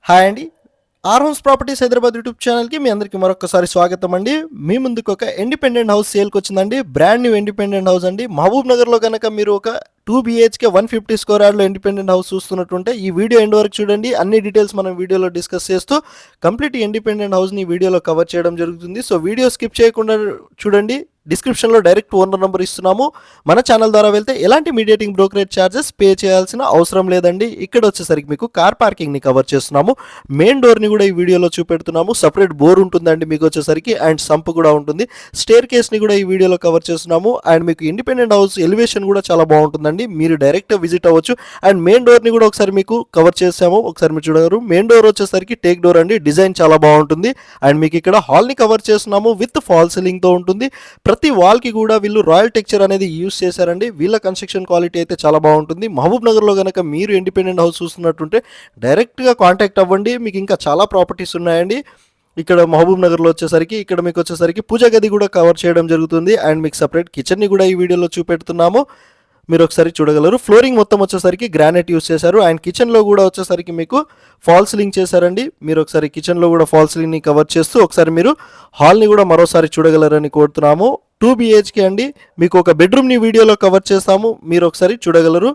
Hi అండి. R homes properties Hyderabad YouTube ఛానల్కి మీ అందరికీ మరొకసారి స్వాగతం అండి. మీ ముందుకు ఒక ఇండిపెండెంట్ హౌస్ సేల్కి వచ్చిందండి. బ్రాండ్ న్యూ ఇండిపెండెంట్ హౌస్ అండి. మహబూబ్ నగర్లో కనుక మీరు ఒక 2 BHK 150 స్క్వేర్ యార్డ్లో ఇండిపెండెంట్ హౌస్ చూస్తున్నట్టుంటే ఈ వీడియో ఎండ్ వరకు చూడండి. అన్ని డీటెయిల్స్ మనం వీడియోలో డిస్కస్ చేస్తూ కంప్లీట్ ఇండిపెండెంట్ హౌస్ని వీడియోలో కవర్ చేయడం జరుగుతుంది. సో వీడియో స్కిప్ చేయకుండా చూడండి. డిస్క్రిప్షన్లో డైరెక్ట్ ఓనర్ నెంబర్ ఇస్తున్నాము. మన ఛానల్ ద్వారా వెళ్తే ఎలాంటి మీడియేటింగ్ బ్రోకరేజ్ ఛార్జెస్ పే చేయాల్సిన అవసరం లేదండి. ఇక్కడ వచ్చేసరికి మీకు కార్ పార్కింగ్ని కవర్ చేస్తున్నాము. మెయిన్ డోర్ని కూడా ఈ వీడియోలో చూపెడుతున్నాము. సపరేట్ బోర్ ఉంటుందండి మీకు వచ్చేసరికి, అండ్ సంప్ కూడా ఉంటుంది. స్టేర్ కేస్ని కూడా ఈ వీడియోలో కవర్ చేస్తున్నాము. అండ్ మీకు ఇండిపెండెంట్ హౌస్ ఎలివేషన్ కూడా చాలా బాగుంటుందండి. మీరు డైరెక్ట్ విజిట్ అవ్వచ్చు. అండ్ మెయిన్ డోర్ని కూడా ఒకసారి మీకు కవర్ చేసాము. ఒకసారి మీరు చూడగలరు. మెయిన్ డోర్ వచ్చేసరికి టేక్ డోర్ అండి. డిజైన్ చాలా బాగుంటుంది. అండ్ మీకు ఇక్కడ హాల్ని కవర్ చేస్తున్నాము. విత్ ఫాల్ సీలింగ్తో ఉంటుంది. ప్రతి వాల్కి కూడా వీళ్ళు రాయల్ టెక్చర్ అనేది యూస్ చేశారండి. వీళ్ళ కన్స్ట్రక్షన్ క్వాలిటీ అయితే చాలా బాగుంటుంది. మహబూబ్ నగర్లో కనుక మీరు ఇండిపెండెంట్ హౌస్ చూస్తున్నట్టుంటే డైరెక్ట్గా కాంటాక్ట్ అవ్వండి. మీకు ఇంకా చాలా ప్రాపర్టీస్ ఉన్నాయండి. ఇక్కడ మహబూబ్ నగర్లో వచ్చేసరికి ఇక్కడ మీకు వచ్చేసరికి పూజ గది కూడా కవర్ చేయడం జరుగుతుంది. అండ్ మీకు సపరేట్ కిచెన్ని కూడా ఈ వీడియోలో చూపెడుతున్నాము. మీరు ఒకసారి చూడగలరు. ఫ్లోరింగ్ మొత్తం వచ్చేసరికి గ్రానైట్ యూస్ చేశారు. అండ్ కిచెన్లో కూడా వచ్చేసరికి మీకు ఫాల్ సీలింగ్ చేశారండి. మీరు ఒకసారి కిచెన్లో కూడా ఫాల్ సీలింగ్ని కవర్ చేస్తూ ఒకసారి మీరు హాల్ని కూడా మరోసారి చూడగలరని కోరుతున్నాము. 2 BHK అండి. మీకు ఒక బెడ్రూమ్ని వీడియోలో కవర్ చేస్తాము. మీరు ఒకసారి చూడగలరు.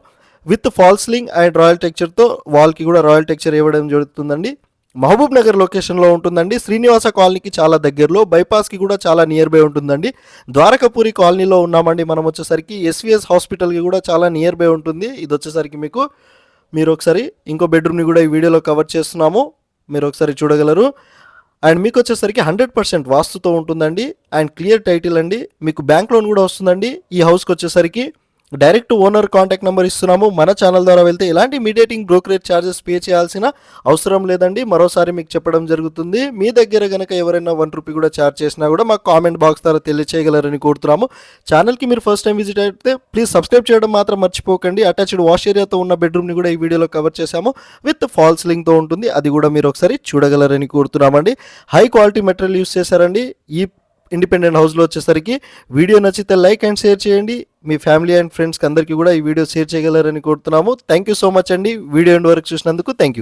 With fall ceiling and royal టెక్చర్తో వాల్కి కూడా రాయల్ టెక్చర్ ఇవ్వడం జరుగుతుందండి. మహబూబ్ నగర్ లొకేషన్లో ఉంటుందండి. శ్రీనివాస కాలనీకి చాలా దగ్గరలో, బైపాస్కి కూడా చాలా నియర్ బై ఉంటుందండి. ద్వారకపూరి కాలనీలో ఉన్నామండి మనం వచ్చేసరికి. SVS హాస్పిటల్కి కూడా చాలా నియర్ బై ఉంటుంది. ఇది వచ్చేసరికి మీకు మీరు ఒకసారి ఇంకో బెడ్రూమ్ని కూడా ఈ వీడియోలో కవర్ చేస్తున్నాము. మీరు ఒకసారి చూడగలరు. అండ్ మీకు వచ్చేసరికి 100% వాస్తుతో ఉంటుందండి. అండ్ క్లియర్ టైటిల్ అండి. మీకు బ్యాంక్ లోన్ కూడా వస్తుందండి. ఈ హౌస్కి వచ్చేసరికి డైరెక్ట్ ఓనర్ కాంటాక్ట్ నెంబర్ ఇస్తున్నాము. మన ఛానల్ ద్వారా వెళ్తే ఎలాంటి మీడియేటింగ్ బ్రోకరేజ్ ఛార్జెస్ పే చేయాల్సిన అవసరం లేదండి. మరోసారి మీకు చెప్పడం జరుగుతుంది. మీ దగ్గర కనుక ఎవరైనా 1 రూపీ కూడా ఛార్జ్ చేసినా కూడా మాకు కామెంట్ బాక్స్ ద్వారా తెలియచేయగలరని కోరుతున్నాము. ఛానల్కి మీరు ఫస్ట్ టైం విజిట్ అయితే ప్లీజ్ సబ్స్క్రైబ్ చేయడం మాత్రం మర్చిపోకండి. అటాచ్డ్ వాష్ ఏరియాతో ఉన్న బెడ్రూమ్ని కూడా ఈ వీడియోలో కవర్ చేశాము. విత్ ఫాల్ సీలింగ్తో ఉంటుంది. అది కూడా మీరు ఒకసారి చూడగలరని కోరుతున్నామండి. హై క్వాలిటీ మెటీరియల్ యూస్ చేశారండి. ఈ ఇండిపెండెంట్ హౌస్లో వచ్చేసరికి వీడియో నచ్చితే లైక్ అండ్ షేర్ చేయండి. మీ ఫ్యామిలీ అండ్ ఫ్రెండ్స్కి అందరికీ కూడా ఈ వీడియో షేర్ చేయగలరని కోరుతున్నాము. థ్యాంక్ యూ సో మచ్ అండి. వీడియో ఎండ్ వరకు చూసినందుకు థ్యాంక్ యూ.